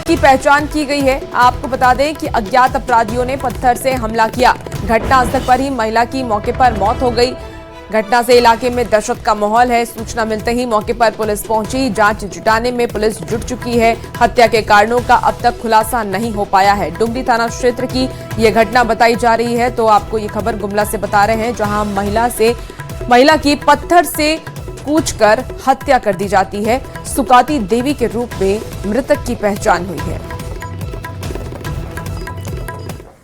की पहचान की गई है। आपको बता दें कि अज्ञात अपराधियों ने पत्थर से हमला किया। घटनास्थल पर ही महिला की मौके पर मौत हो गई। घटना से इलाके में दहशत का माहौल है। सूचना मिलते ही मौके पर पुलिस पहुंची। जांच जुटाने में पुलिस जुट चुकी है। हत्या के कारणों का अब तक खुलासा नहीं हो पाया है। डुमरी थाना क्षेत्र की यह घटना बताई जा रही है। तो आपको ये खबर गुमला से बता रहे हैं, जहां महिला की पत्थर से कूचकर हत्या कर दी जाती है। सुकाती देवी के रूप में मृतक की पहचान हुई है।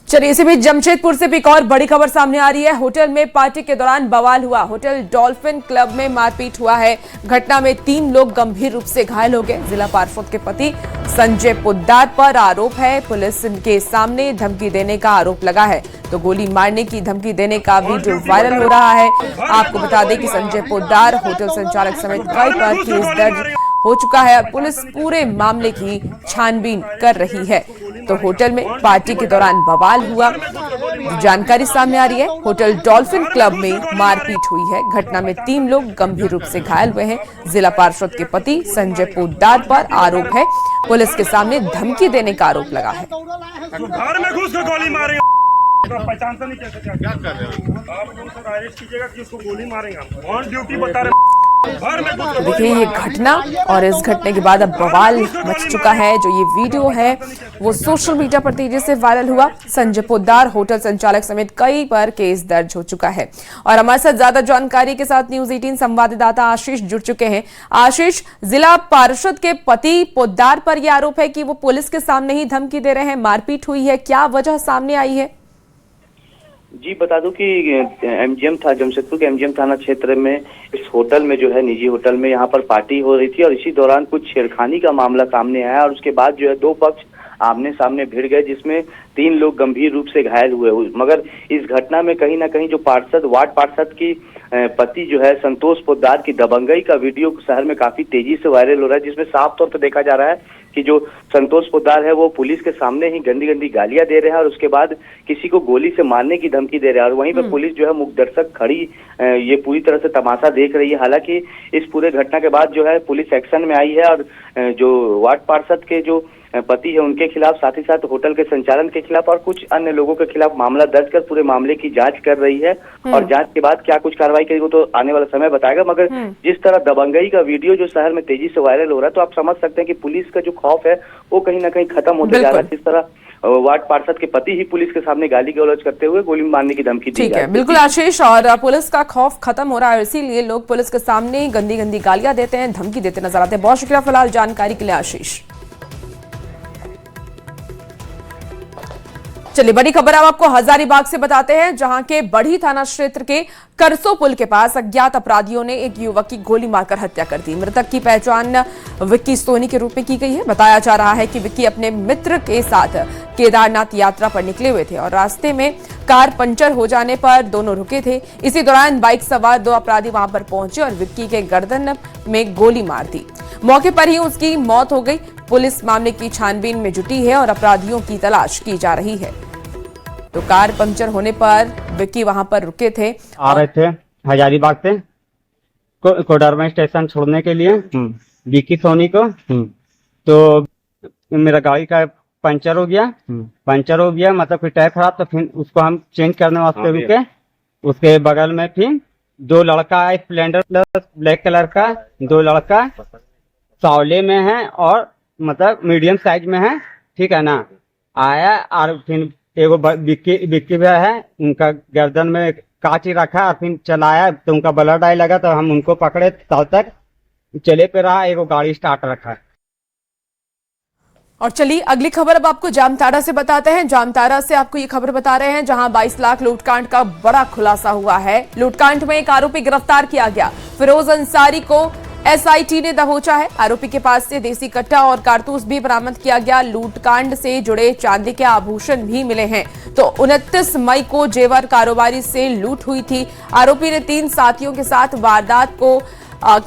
चलिए, इसी बीच जमशेदपुर से भी एक और बड़ी खबर सामने आ रही है। होटल में पार्टी के दौरान बवाल हुआ। होटल डॉल्फिन क्लब में मारपीट हुआ है। घटना में 3 लोग गंभीर रूप से घायल हो गए। जिला पार्षद के पति संजय पोद्दार पर आरोप है। पुलिस के सामने धमकी देने का आरोप लगा है। तो गोली मारने की धमकी देने का वीडियो वायरल हो रहा है। आपको बता दें कि संजय पोद्दार होटल संचालक समेत कई पर केस दर्ज हो चुका है। पुलिस पूरे मामले की छानबीन कर रही है। तो होटल में पार्टी के दौरान बवाल हुआ, जानकारी सामने आ रही है। होटल डॉल्फिन क्लब में मारपीट हुई है। घटना में 3 लोग गंभीर रूप से घायल हुए हैं। जिला पार्षद के पति संजय पोद्दार पर आरोप है। पुलिस के सामने धमकी देने का आरोप लगा है। घर में घुस कर गोली मारेंगे। पहचानता नहीं कैसे क्या कर रहे हो आप? उनको अरेस्ट कीजिएगा कि उसको गोली मारेंगे हम। ऑन ड्यूटी बता रहे। देखिए, ये घटना और इस घटने के बाद अब बवाल मच चुका है। जो ये वीडियो है वो सोशल मीडिया पर तेजी से वायरल हुआ। संजय पोद्दार होटल संचालक समेत कई पर केस दर्ज हो चुका है। और हमारे साथ ज्यादा जानकारी के साथ न्यूज 18 संवाददाता आशीष जुड़ चुके हैं। आशीष, जिला पार्षद के पति पोद्दार पर यह आरोप है कि वो पुलिस के सामने ही धमकी दे रहे हैं, मारपीट हुई है, क्या वजह सामने आई है? जी, बता दूं कि एमजीएम था, जमशेदपुर के एमजीएम थाना क्षेत्र में इस होटल में जो है निजी होटल में यहाँ पर पार्टी हो रही थी और इसी दौरान कुछ छेड़खानी का मामला सामने आया और उसके बाद जो है 2 पक्ष आमने सामने भिड़ गए, जिसमें 3 लोग गंभीर रूप से घायल हुए। मगर इस घटना में कहीं ना कहीं जो वार्ड पार्षद की पति जो है संतोष पोद्दार की दबंगई का वीडियो शहर में काफी तेजी से वायरल हो रहा है, जिसमें साफ तौर पर देखा जा रहा है कि जो संतोष पोद्दार है वो पुलिस के सामने ही गंदी गंदी गालियां दे रहे हैं और उसके बाद किसी को गोली से मारने की धमकी दे रहे हैं। और वहीं पे पुलिस जो है मुख दर्शक खड़ी ये पूरी तरह से तमाशा देख रही है। हालांकि इस पूरे घटना के बाद जो है पुलिस एक्शन में आई है और जो वार्ड पार्षद के जो पति है उनके खिलाफ, साथ ही साथ होटल के संचालन के खिलाफ और कुछ अन्य लोगों के खिलाफ मामला दर्ज कर पूरे मामले की जांच कर रही है। और जांच के बाद क्या कुछ कार्रवाई करेगी वो तो आने वाला समय बताएगा। मगर जिस तरह दबंगई का वीडियो जो शहर में तेजी से वायरल हो रहा है, तो आप समझ सकते हैं कि पुलिस का जो खौफ है वो कहीं ना कहीं खत्म होते जा रहा है। जिस तरह वार्ड पार्षद के पति ही पुलिस के सामने गाली गलौज करते हुए गोली मारने की धमकी दी। ठीक है, बिल्कुल आशीष, और पुलिस का खौफ खत्म हो रहा है, इसीलिए लोग पुलिस के सामने गंदी गंदी गालियां देते हैं, धमकी देते नजर आते हैं। बहुत शुक्रिया फिलहाल जानकारी के लिए आशीष। चलिए, बड़ी खबर अब आपको हजारीबाग से बताते हैं, जहां के बढ़ी थाना क्षेत्र के करसो पुल के पास अज्ञात अपराधियों ने एक युवक की गोली मारकर हत्या कर दी। मृतक की पहचान विक्की सोनी के रूप में की गई है। बताया जा रहा है कि विक्की अपने मित्र के साथ केदारनाथ यात्रा पर निकले हुए थे और रास्ते में कार पंचर हो जाने पर दोनों रुके थे। इसी दौरान बाइक सवार 2 अपराधी वहां पर पहुंचे और विक्की के गर्दन में गोली मार दी। मौके पर ही उसकी मौत हो गई। पुलिस मामले की छानबीन में जुटी है और अपराधियों की तलाश की जा रही है। तो कार पंचर होने पर विक्की वहां पर रुके थे, आ रहे थे हजारीबाग से कोडरमा स्टेशन छोड़ने के लिए विक्की सोनी को। तो मेरा गाड़ी का पंचर हो गया, मतलब फिर टायर खराब, तो फिर उसको हम चेंज करने वास्ते रुके। उसके बगल में फिर 2 लड़का है, स्प्लेंडर प्लस ब्लैक कलर का 2 लड़का सावले में है और मतलब मीडियम साइज में है, ठीक है ना। आया और फिर एगो विक्की भी है, उनका गर्दन में कांची रखा और फिर चलाया तो उनका ब्लड आने लगा, तो हम उनको पकड़े, तब तक चले पे रहा, एगो गाड़ी स्टार्ट रखा। और चलिए अगली खबर अब आपको जामताड़ा से बताते हैं। जामताड़ा से आपको ये खबर बता रहे हैं, जहां 22 लाख लूटकांड का बड़ा खुलासा हुआ है। लूटकांड में एक आरोपी गिरफ्तार किया गया। फिरोज अंसारी को एसआईटी ने दबोचा है। आरोपी के पास से देसी कट्टा और कारतूस भी बरामद किया गया। लूटकांड से जुड़े चांदी के आभूषण भी मिले हैं। तो 29 मई को जेवर कारोबारी से लूट हुई थी। आरोपी ने 3 साथियों के साथ वारदात को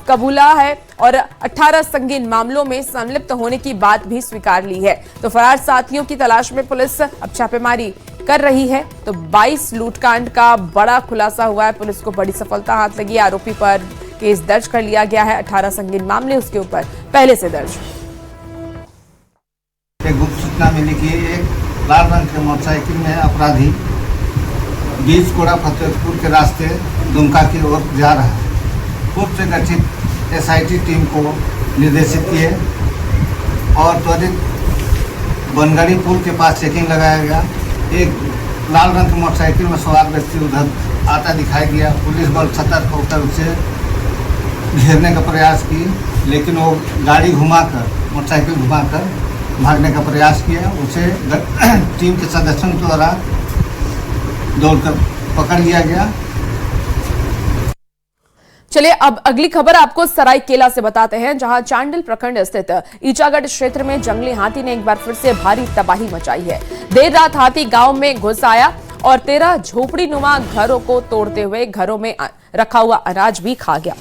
कबूला है और 18 संगीन मामलों में संलिप्त होने की बात भी स्वीकार ली है। तो फरार साथियों की तलाश में पुलिस अब छापेमारी कर रही है। तो 22 लूटकांड का बड़ा खुलासा हुआ है। पुलिस को बड़ी सफलता हाथ लगी। आरोपी पर केस दर्ज कर लिया गया है। 18 संगीन मामले उसके ऊपर पहले से दर्ज। एक गुप्त सूचना मिली कि एक लाल रंग के मोटरसाइकिल में अपराधी बीच कोड़ा फतेहपुर के रास्ते दुमका की ओर जा रहा है। पूर्व से गठित एसआईटी टीम को निर्देशित किए और त्वरित बनगढ़ी पुल के पास चेकिंग लगाया गया। एक लाल रंग की मोटरसाइकिल में सवार व्यक्ति उधर आता दिखाई दिया। पुलिस बल सतर्क होकर उसे घेरने का प्रयास की, लेकिन वो गाड़ी घुमाकर, मोटरसाइकिल घुमाकर भागने का प्रयास किया। उसे टीम के सदस्यों द्वारा दौड़कर पकड़ लिया गया। चलिए अब अगली खबर आपको सरायकेला से बताते हैं, जहां चांडिल प्रखंड स्थित ईचागढ़ क्षेत्र में जंगली हाथी ने एक बार फिर से भारी तबाही मचाई है। देर रात हाथी गांव में घुस आया और 13 झोपड़ी नुमा घरों को तोड़ते हुए घरों में रखा हुआ अनाज भी खा गया।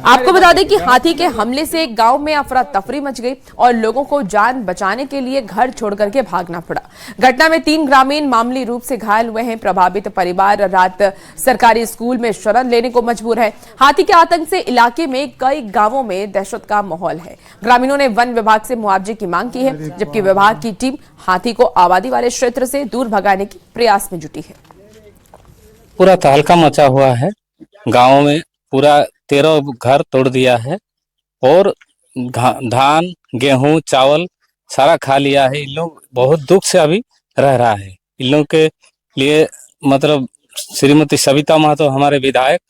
आपको बता दें कि हाथी के हमले से गांव में अफरा तफरी मच गई और लोगों को जान बचाने के लिए घर छोड़ करके भागना पड़ा। घटना में 3 ग्रामीण मामूली रूप से घायल हुए हैं। प्रभावित परिवार रात सरकारी स्कूल में शरण लेने को मजबूर है। हाथी के आतंक से इलाके में कई गांवों में दहशत का माहौल है। ग्रामीणों ने वन विभाग से मुआवजे की मांग की है, जबकि विभाग की टीम हाथी को आबादी वाले क्षेत्र से दूर भगाने के प्रयास में जुटी है। पूरा तहलका मचा हुआ है गाँव में, पूरा 13 घर तोड़ दिया है और धान गेहूं चावल सारा खा लिया है। इन लोग बहुत दुख से अभी रह रहा है। इन लोग के लिए मतलब श्रीमती सविता महतो हमारे विधायक,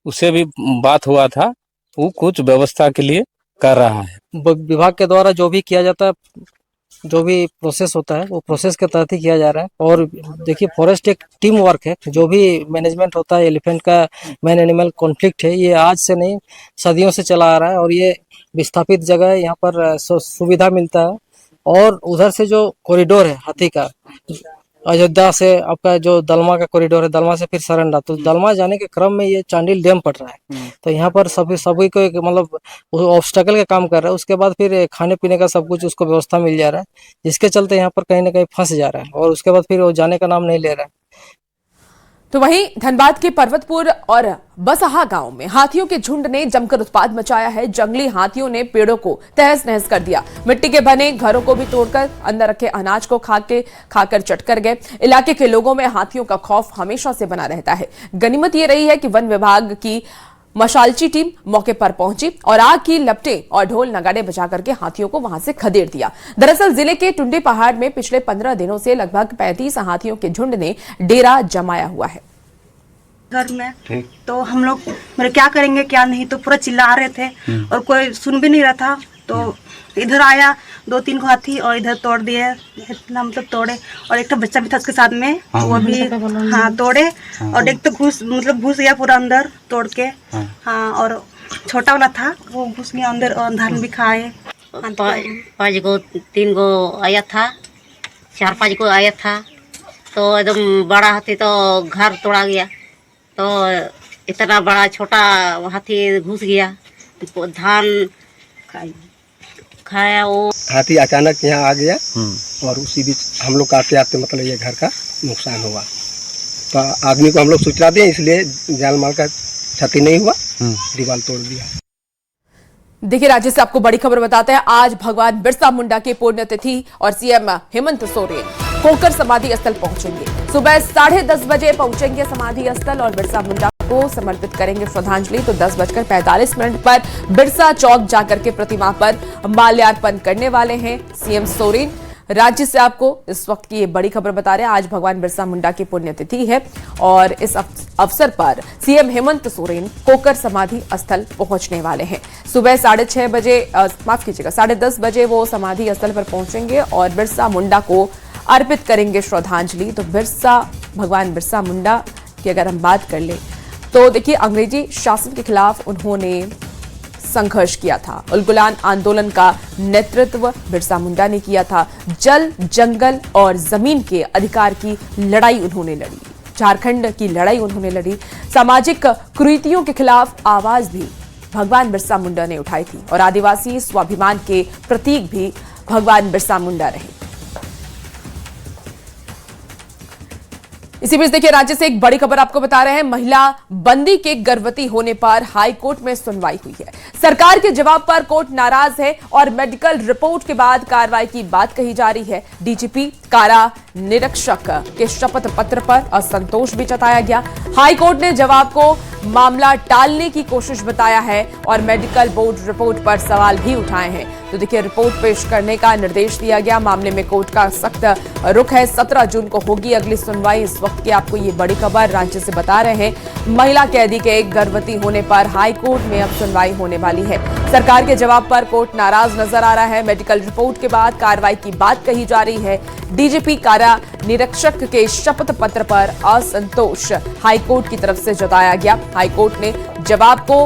उससे भी बात हुआ था, वो कुछ व्यवस्था के लिए कर रहा है। विभाग के द्वारा जो भी किया जाता है, जो भी प्रोसेस होता है वो प्रोसेस के तहत ही किया जा रहा है। और देखिए फॉरेस्ट एक टीम वर्क है। जो भी मैनेजमेंट होता है, एलिफेंट का मैन एनिमल कॉन्फ्लिक्ट है, ये आज से नहीं सदियों से चला आ रहा है और ये विस्थापित जगह है, यहाँ पर सुविधा मिलता है। और उधर से जो कॉरिडोर है हाथी का, अयोध्या से आपका जो दलमा का कॉरिडोर है, दलमा से फिर सरंडा, तो दलमा जाने के क्रम में ये चांडिल डैम पड़ रहा है। तो यहाँ पर सभी को एक मतलब ऑब्स्टेकल का काम कर रहा है। उसके बाद फिर खाने पीने का सब कुछ उसको व्यवस्था मिल जा रहा है, जिसके चलते यहाँ पर कहीं ना कहीं फंस जा रहा है और उसके बाद फिर वो जाने का नाम नहीं ले रहा है। तो वहीं धनबाद के पर्वतपुर और बसहा गांव में हाथियों के झुंड ने जमकर उत्पात मचाया है। जंगली हाथियों ने पेड़ों को तहस नहस कर दिया, मिट्टी के बने घरों को भी तोड़कर अंदर रखे अनाज को खाकर चट कर गए। इलाके के लोगों में हाथियों का खौफ हमेशा से बना रहता है। गनीमत ये रही है कि वन विभाग की मशालची टीम मौके पर पहुंची और आग की लपटें और ढोल नगाड़े बजा करके हाथियों को वहां से खदेड़ दिया। दरअसल जिले के टुंडी पहाड़ में पिछले 15 दिनों से लगभग 35 हाथियों के झुंड ने डेरा जमाया हुआ है घर में। तो हम लोग मेरे क्या करेंगे क्या नहीं, तो पूरा चिल्ला रहे थे और कोई सुन भी नहीं रहा था। तो इधर आया 2-3 को हाथी और इधर तोड़ दिए, इतना मतलब तोड़े। और एक तो बच्चा भी था उसके साथ में, वो भी तोड़े। और एक तो घुस गया पूरा अंदर तोड़ के। और छोटा वाला था वो घुस गया अंदर और धान भी खाए। 5 को 3 को आया था, 4-5 को आया था। तो एकदम बड़ा हाथी तो घर तोड़ा गया। तो इतना बड़ा छोटा हाथी घुस गया, धान खाया। वो हाथी अचानक यहाँ आ गया और उसी बीच हम लोग आते आते मतलब ये घर का नुकसान हुआ। तो आदमी को हम लोग सूचना दिए, इसलिए जान माल का क्षति नहीं हुआ, दीवार तोड़ दिया। देखिए राज्य से आपको बड़ी खबर बताते हैं। आज भगवान बिरसा मुंडा की पुण्यतिथि और सीएम हेमंत सोरेन कोकर समाधि स्थल पहुंचेंगे। सुबह 10:30 बजे पहुंचेंगे समाधि स्थल और बिरसा मुंडा को समर्पित करेंगे श्रद्धांजलि। तो 10:45 पर बिरसा चौक जाकर के प्रतिमा पर माल्यार्पण करने वाले हैं सीएम सोरेन। राज्य से आपको इस वक्त की ये बड़ी खबर बता रहे हैं। आज भगवान बिरसा मुंडा की पुण्यतिथि है और इस अवसर पर सीएम हेमंत सोरेन कोकर समाधि स्थल पहुंचने वाले हैं। सुबह 6:30 बजे 10:30 बजे वो समाधि स्थल पर पहुंचेंगे और बिरसा मुंडा को अर्पित करेंगे श्रद्धांजलि। तो भगवान बिरसा मुंडा की अगर हम बात कर ले तो देखिए अंग्रेजी शासन के खिलाफ उन्होंने संघर्ष किया था। उलगुलान आंदोलन का नेतृत्व बिरसा मुंडा ने किया था। जल, जंगल और जमीन के अधिकार की लड़ाई उन्होंने लड़ी। झारखंड की लड़ाई उन्होंने लड़ी। सामाजिक कुरीतियों के खिलाफ आवाज भी भगवान बिरसा मुंडा ने उठाई थी और आदिवासी स्वाभिमान के प्रतीक भी भगवान बिरसा मुंडा रहे। इसी बीच देखिए राज्य से एक बड़ी खबर आपको बता रहे हैं। महिला बंदी के गर्भवती होने पर हाई कोर्ट में सुनवाई हुई है। सरकार के जवाब पर कोर्ट नाराज है और मेडिकल रिपोर्ट के बाद कार्रवाई की बात कही जा रही है। डीजीपी कारा निरीक्षक के शपथ पत्र पर असंतोष भी जताया गया। हाई कोर्ट ने जवाब को मामला टालने की कोशिश बताया है और मेडिकल बोर्ड रिपोर्ट पर सवाल भी उठाए हैं। तो देखिए रिपोर्ट पेश करने का निर्देश दिया गया। मामले में कोर्ट का सख्त रुख है। 17 जून को होगी अगली सुनवाई। इस वक्त की आपको ये बड़ी खबर राज्य से बता रहे हैं। महिला कैदी के गर्भवती होने पर हाई कोर्ट में अब सुनवाई होने वाली है। सरकार के जवाब पर कोर्ट नाराज नजर आ रहा है। मेडिकल रिपोर्ट के बाद कार्रवाई की बात कही जा रही है। डीजीपी कारा निरीक्षक के शपथ पत्र पर असंतोष हाईकोर्ट की तरफ से जताया गया। हाईकोर्ट ने जवाब को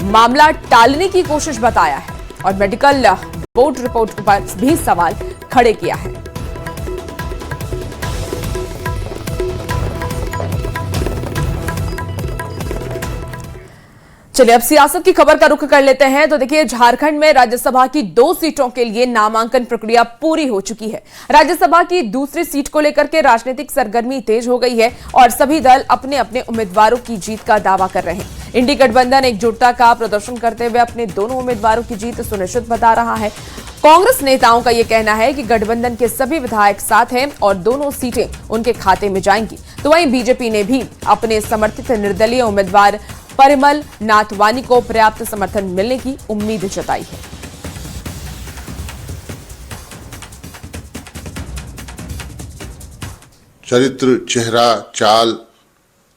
मामला टालने की कोशिश बताया है और मेडिकल बोर्ड रिपोर्ट पर भी सवाल खड़े किया है। चलिए अब सियासत की खबर का रुख कर लेते हैं। तो देखिए झारखंड में राज्यसभा की 2 सीटों के लिए नामांकन प्रक्रिया पूरी हो चुकी है। राज्यसभा की दूसरी सीट को लेकर के राजनीतिक सरगर्मी तेज हो गई है और सभी दल अपने अपने उम्मीदवारों की जीत का दावा कर रहे हैं। इंडी गठबंधन एकजुटता का प्रदर्शन करते हुए अपने दोनों उम्मीदवारों की जीत सुनिश्चित बता रहा है। कांग्रेस नेताओं का यह कहना है कि गठबंधन के सभी विधायक साथ हैं और दोनों सीटें उनके खाते में जाएंगी। तो वहीं बीजेपी ने भी अपने समर्थित निर्दलीय उम्मीदवार परिमल नाथवानी को पर्याप्त समर्थन मिलने की उम्मीद जताई है। चरित्र, चेहरा, चाल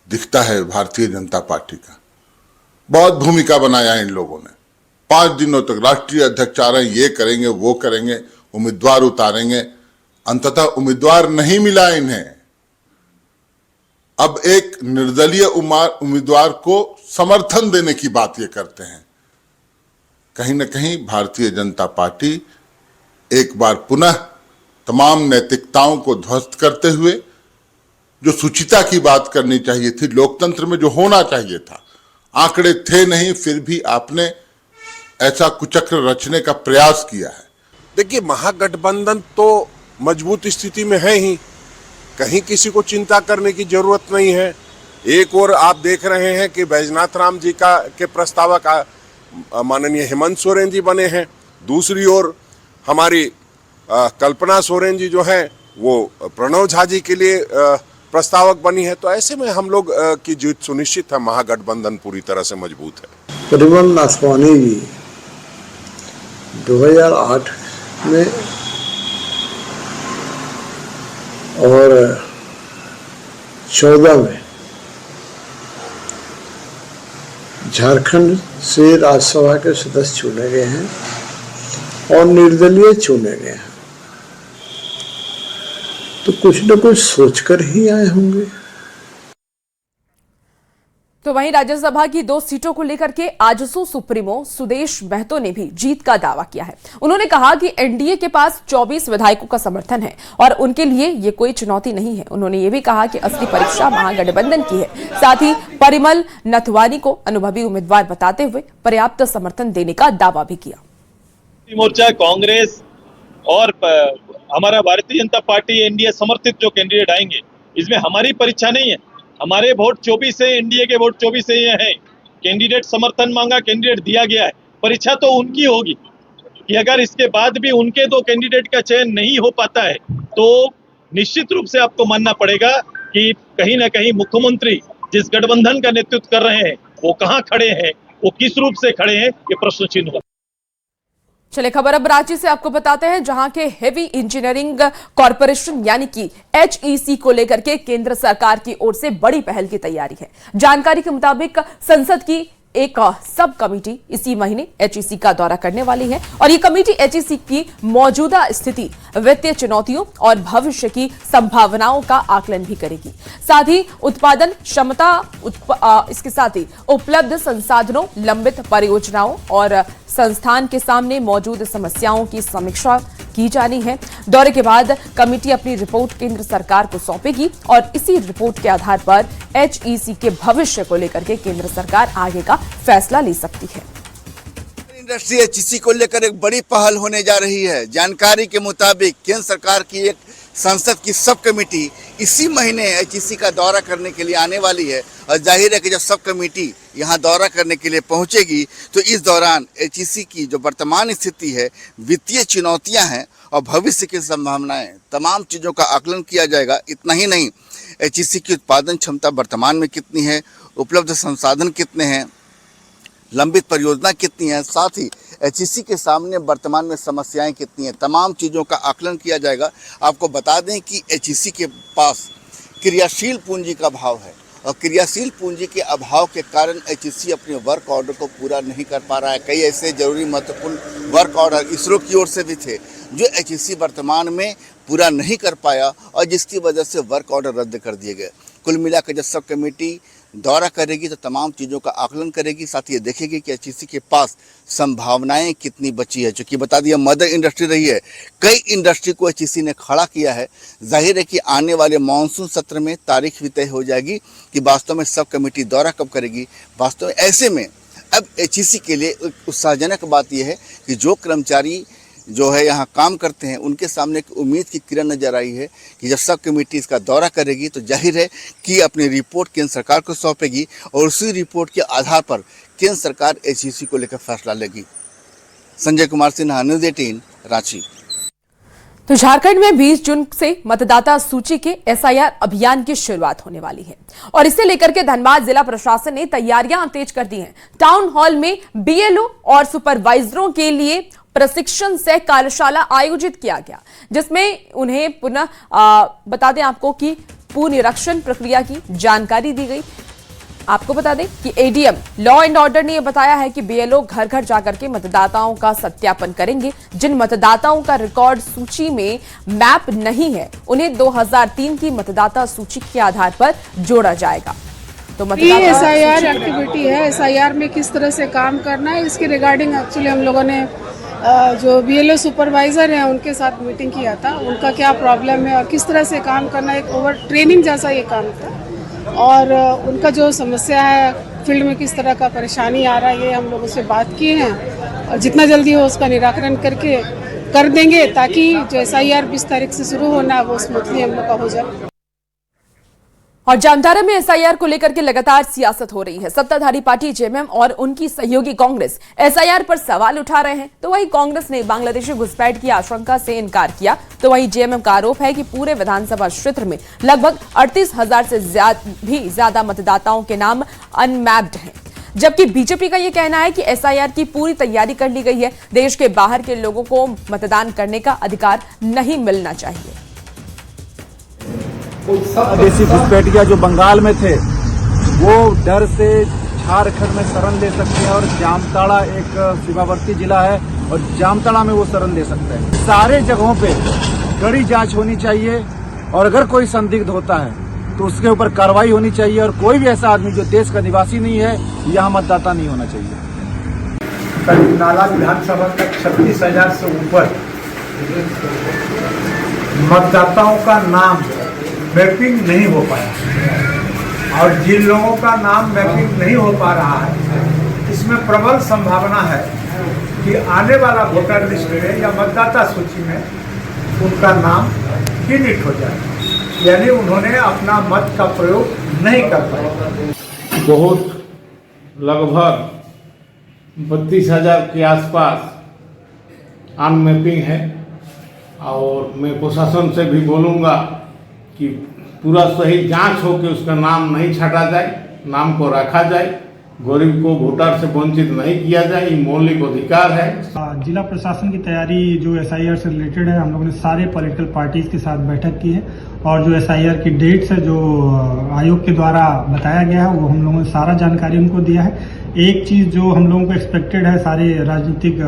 दिखता है भारतीय जनता पार्टी का। बहुत भूमिका बनाया इन लोगों ने। 5 दिनों तक राष्ट्रीय अध्यक्ष आ रहे हैं, ये करेंगे वो करेंगे, उम्मीदवार उतारेंगे। अंततः उम्मीदवार नहीं मिला इन्हें। अब एक निर्दलीय उम्मीदवार को समर्थन देने की बात ये करते हैं। कहीं न कहीं भारतीय जनता पार्टी एक बार पुनः तमाम नैतिकताओं को ध्वस्त करते हुए जो शुचिता की बात करनी चाहिए थी, लोकतंत्र में जो होना चाहिए था, आंकड़े थे नहीं, फिर भी आपने ऐसा कुचक्र रचने का प्रयास किया है। देखिए महागठबंधन तो मजबूत स्थिति में है ही, कहीं किसी को चिंता करने की जरूरत नहीं है। एक और आप देख रहे हैं कि बैजनाथ राम जी के प्रस्तावक माननीय हेमंत सोरेन जी बने हैं। दूसरी ओर हमारी कल्पना सोरेन जी जो है वो प्रणव झा जी के लिए प्रस्तावक बनी है। तो ऐसे में हम लोग की जीत सुनिश्चित है। महागठबंधन पूरी तरह से मजबूत है। परिमल नाथवानी जी 2008 में और 14 में झारखंड से राज्यसभा के सदस्य चुने गए हैं और निर्दलीय चुने गए हैं। तो कुछ न कुछ सोचकर ही आए होंगे। तो वहीं राज्यसभा की 2 सीटों को लेकर के आजसू सुप्रीमो सुदेश महतो ने भी जीत का दावा किया है। उन्होंने कहा कि एनडीए के पास 24 विधायकों का समर्थन है और उनके लिए ये कोई चुनौती नहीं है। उन्होंने ये भी कहा कि असली परीक्षा महागठबंधन की है। साथ ही परिमल नथवानी को अनुभवी उम्मीदवार बताते हुए पर्याप्त समर्थन देने का दावा भी किया। मोर्चा, कांग्रेस और हमारा भारतीय जनता पार्टी एनडीए समर्थित जो कैंडिडेट आएंगे, इसमें हमारी परीक्षा नहीं है। हमारे वोट 24 है, एनडीए के वोट 24 से ये हैं। कैंडिडेट समर्थन मांगा, कैंडिडेट दिया गया है। परीक्षा तो उनकी होगी कि अगर इसके बाद भी उनके 2 कैंडिडेट का चयन नहीं हो पाता है तो निश्चित रूप से आपको मानना पड़ेगा कि कहीं ना कहीं मुख्यमंत्री जिस गठबंधन का नेतृत्व कर रहे हैं वो कहाँ खड़े हैं, वो किस रूप से खड़े हैं, ये प्रश्न चिन्ह होगा। चलिए खबर अब रांची से आपको बताते हैं, जहां के हेवी इंजीनियरिंग कॉरपोरेशन यानी कि HEC को लेकर के केंद्र सरकार की ओर से बड़ी पहल की तैयारी है। जानकारी के मुताबिक संसद की एक सब कमेटी इसी महीने HEC का दौरा करने वाली है और ये कमेटी HEC की मौजूदा स्थिति, वित्तीय चुनौतियों और भविष्य की संभावनाओं का आकलन भी करेगी। साथ ही उत्पादन क्षमता, इसके साथ ही उपलब्ध संसाधनों, लंबित परियोजनाओं और संस्थान के सामने मौजूद समस्याओं की समीक्षा की जानी है। दौरे के बाद कमेटी अपनी रिपोर्ट केंद्र सरकार को सौंपेगी और इसी रिपोर्ट के आधार पर HEC के भविष्य को लेकर के केंद्र सरकार आगे का फैसला ले सकती है। इंडस्ट्री HEC को लेकर एक बड़ी पहल होने जा रही है। जानकारी के मुताबिक केंद्र सरकार की एक संसद की सब कमेटी इसी महीने एचईसी का दौरा करने के लिए आने वाली है और जाहिर है कि जब सब कमेटी यहाँ दौरा करने के लिए पहुँचेगी तो इस दौरान एचईसी की जो वर्तमान स्थिति है, वित्तीय चुनौतियाँ हैं और भविष्य की संभावनाएं, तमाम चीज़ों का आकलन किया जाएगा। इतना ही नहीं, एचईसी की उत्पादन क्षमता वर्तमान में कितनी है, उपलब्ध संसाधन कितने हैं, लंबित परियोजना कितनी है, साथ ही एचईसी के सामने वर्तमान में समस्याएं कितनी हैं, तमाम चीज़ों का आकलन किया जाएगा। आपको बता दें कि एचईसी के पास क्रियाशील पूंजी का अभाव है और क्रियाशील पूंजी के अभाव के कारण एचईसी अपने वर्क ऑर्डर को पूरा नहीं कर पा रहा है। कई ऐसे जरूरी महत्वपूर्ण वर्क ऑर्डर इसरो की ओर से भी थे जो एचईसी वर्तमान में पूरा नहीं कर पाया और जिसकी वजह से वर्क ऑर्डर रद्द कर दिए गए। कुल मिलाकर जब सब कमेटी दौरा करेगी तो तमाम चीज़ों का आकलन करेगी, साथ ही ये देखेगी कि एचईसी के पास संभावनाएं कितनी बची है। चूँकि बता दिया मदर इंडस्ट्री रही है, कई इंडस्ट्री को एचईसी ने खड़ा किया है। जाहिर है कि आने वाले मानसून सत्र में तारीख भी तय हो जाएगी कि वास्तव में सब कमेटी दौरा कब करेगी। वास्तव में ऐसे में अब एचईसी के लिए उत्साहजनक बात यह है कि जो कर्मचारी जो है यहाँ काम करते हैं उनके सामने एक उम्मीद की किरण नजर आई है कि जब सब कमेटी इसका दौरा करेगी तो जाहिर है कि अपनी रिपोर्ट केंद्र सरकार को सौंपेगी और उसी रिपोर्ट के आधार पर केंद्र सरकार एचईसी को लेकर फैसला लेगी। संजय कुमार सिन्हा, न्यूज़ 18, रांची। तो झारखंड में 20 जून से मतदाता सूची के एसआईआर अभियान की शुरुआत होने वाली है और इसे लेकर के धनबाद जिला प्रशासन ने तैयारियां तेज कर दी हैं। टाउन हॉल में बीएलओ और सुपरवाइजरों के लिए प्रशिक्षण सह कार्यशाला आयोजित किया गया, जिसमें उन्हें पुनः बता दें आपको कि पूर्ण निरीक्षण प्रक्रिया की जानकारी दी गई। आपको बता दें कि एडीएम लॉ एंड ऑर्डर ने यह बताया है कि बीएलओ घर घर जाकर के मतदाताओं का सत्यापन करेंगे। जिन मतदाताओं का रिकॉर्ड सूची में मैप नहीं है उन्हें 2003 की मतदाता सूची के आधार पर जोड़ा जाएगा। तो एसआईआर एक्टिविटी है, एसआईआर में किस तरह से काम करना है इसके रिगार्डिंग एक्चुअली हम लोगों ने जो बीएलओ सुपरवाइजर हैं उनके साथ मीटिंग किया था। उनका क्या प्रॉब्लम है और किस तरह से काम करना है, एक ओवर ट्रेनिंग जैसा ये काम था और उनका जो समस्या है फील्ड में किस तरह का परेशानी आ रहा है ये हम लोगों से बात किए हैं और जितना जल्दी हो उसका निराकरण करके कर देंगे ताकि जो एसआईआर 20 तारीख से शुरू होना है वो स्मूथली हम लोग का हो जाए। और जामताड़ा में एसआईआर को लेकर के लगातार सियासत हो रही है। सत्ताधारी पार्टी जेएमएम और उनकी सहयोगी कांग्रेस एसआईआर पर सवाल उठा रहे हैं, तो वहीं कांग्रेस ने बांग्लादेशी घुसपैठ की आशंका से इनकार किया। तो वहीं जेएमएम का आरोप है कि पूरे विधानसभा क्षेत्र में लगभग 38,000 से भी ज्यादा मतदाताओं के नाम अनमैप्ड हैं, जबकि बीजेपी का यह कहना है कि एसआईआर की पूरी तैयारी कर ली गई है। देश के बाहर के लोगों को मतदान करने का अधिकार नहीं मिलना चाहिए। बांग्लादेशी घुसपैठिया जो बंगाल में थे वो डर से झारखंड में शरण ले सकते हैं और जामताड़ा एक सीमावर्ती जिला है और जामताड़ा में वो शरण ले सकते हैं। सारे जगहों पे कड़ी जांच होनी चाहिए और अगर कोई संदिग्ध होता है तो उसके ऊपर कार्रवाई होनी चाहिए और कोई भी ऐसा आदमी जो देश का निवासी नहीं है यहाँ मतदाता नहीं होना चाहिए। नाला विधानसभा तक 36,000 से ऊपर मतदाताओं का नाम मैपिंग नहीं हो पाया और जिन लोगों का नाम मैपिंग नहीं हो पा रहा है इसमें प्रबल संभावना है कि आने वाला वोटर लिस्ट में या मतदाता सूची में उनका नाम डिलीट हो जाए, यानी उन्होंने अपना मत का प्रयोग नहीं कर पाए। बहुत लगभग 32,000 के आसपास अनमैपिंग है और मैं प्रशासन से भी बोलूँगा कि पूरा सही जांच हो कि उसका नाम नहीं छाटा जाए, नाम को रखा जाए, गरीब को वोटर से वंचित नहीं किया जाए, ये मौलिक अधिकार है। जिला प्रशासन की तैयारी जो एसआईआर से रिलेटेड है, हम लोगों ने सारे पॉलिटिकल पार्टीज के साथ बैठक की है और जो एसआईआर की डेट्स है जो आयोग के द्वारा बताया गया है वो हम लोगों ने सारा जानकारी उनको दिया है। एक चीज जो हम लोगों को एक्सपेक्टेड है सारे राजनीतिक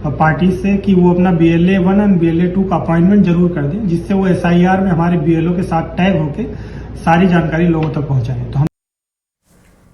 पार्टी से कि वो अपना BLA 1 और BLA 2 का अपॉइंटमेंट जरूर कर दें, जिससे वो एसआईआर में हमारे BLO के साथ टैग होके सारी जानकारी लोगों तक पहुंचाएं।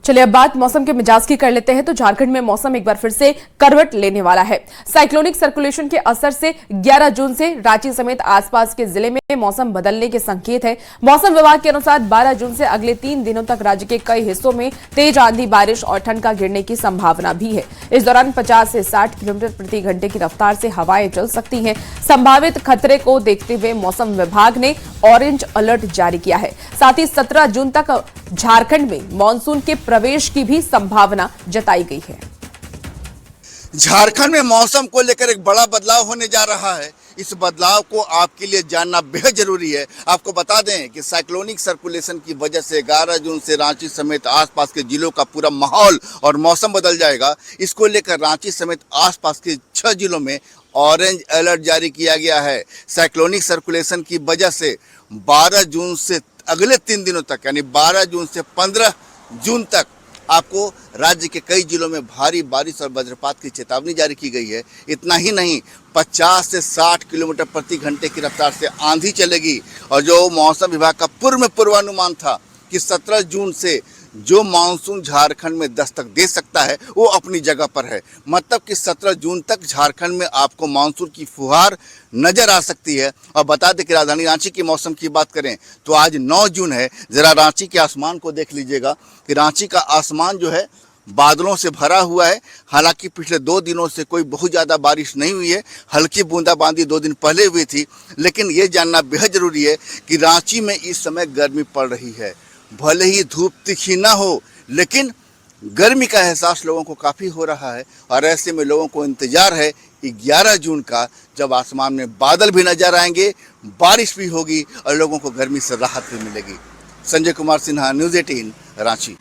चलिए अब बात मौसम के मिजाज की कर लेते हैं। तो झारखंड में मौसम एक बार फिर से करवट लेने वाला है। साइक्लोनिक सर्कुलेशन के असर से 11 जून से रांची समेत आसपास के जिले में मौसम बदलने के संकेत है। मौसम विभाग के अनुसार 12 जून से अगले 3 दिनों तक राज्य के कई हिस्सों में तेज आंधी, बारिश और ठंड का गिरने की संभावना भी है। इस दौरान 50 से 60 किलोमीटर प्रति घंटे की रफ्तार से हवाएं चल सकती हैं। संभावित खतरे को देखते हुए मौसम विभाग ने ऑरेंज अलर्ट जारी किया है। साथ ही 17 जून तक झारखंड में मानसून के प्रवेश की भी संभावना जताई गई है। झारखंड में मौसम को लेकर एक बड़ा बदलाव होने जा रहा है। इस बदलाव को आपके लिए जानना बेहद जरूरी है। आपको बता दें कि साइक्लोनिक सर्कुलेशन की वजह से 11 जून से रांची समेत आसपास के जिलों का पूरा माहौल और मौसम बदल जाएगा। इसको लेकर रांची समेत आसपास के 6 जिलों में ऑरेंज अलर्ट जारी किया गया है। साइक्लोनिक सर्कुलेशन की वजह से 12 जून से अगले 3 दिनों तक यानी 12 जून से 15 जून तक आपको राज्य के कई जिलों में भारी बारिश और वज्रपात की चेतावनी जारी की गई है। इतना ही नहीं, 50 से 60 किलोमीटर प्रति घंटे की रफ्तार से आंधी चलेगी। और जो मौसम विभाग का पूर्व में पूर्वानुमान था कि 17 जून से जो मानसून झारखंड में दस्तक दे सकता है वो अपनी जगह पर है। मतलब कि 17 जून तक झारखंड में आपको मानसून की फुहार नजर आ सकती है। और बता दें कि राजधानी रांची के मौसम की बात करें तो आज 9 जून है। ज़रा रांची के आसमान को देख लीजिएगा कि रांची का आसमान जो है बादलों से भरा हुआ है। हालांकि पिछले 2 दिनों से कोई बहुत ज़्यादा बारिश नहीं हुई है। हल्की बूंदाबांदी 2 दिन पहले हुई थी। लेकिन ये जानना बेहद ज़रूरी है कि रांची में इस समय गर्मी पड़ रही है। भले ही धूप तीखी ना हो, लेकिन गर्मी का एहसास लोगों को काफ़ी हो रहा है। और ऐसे में लोगों को इंतज़ार है 11 जून का, जब आसमान में बादल भी नजर आएंगे, बारिश भी होगी और लोगों को गर्मी से राहत भी मिलेगी। संजय कुमार सिन्हा, न्यूज़ 18, रांची।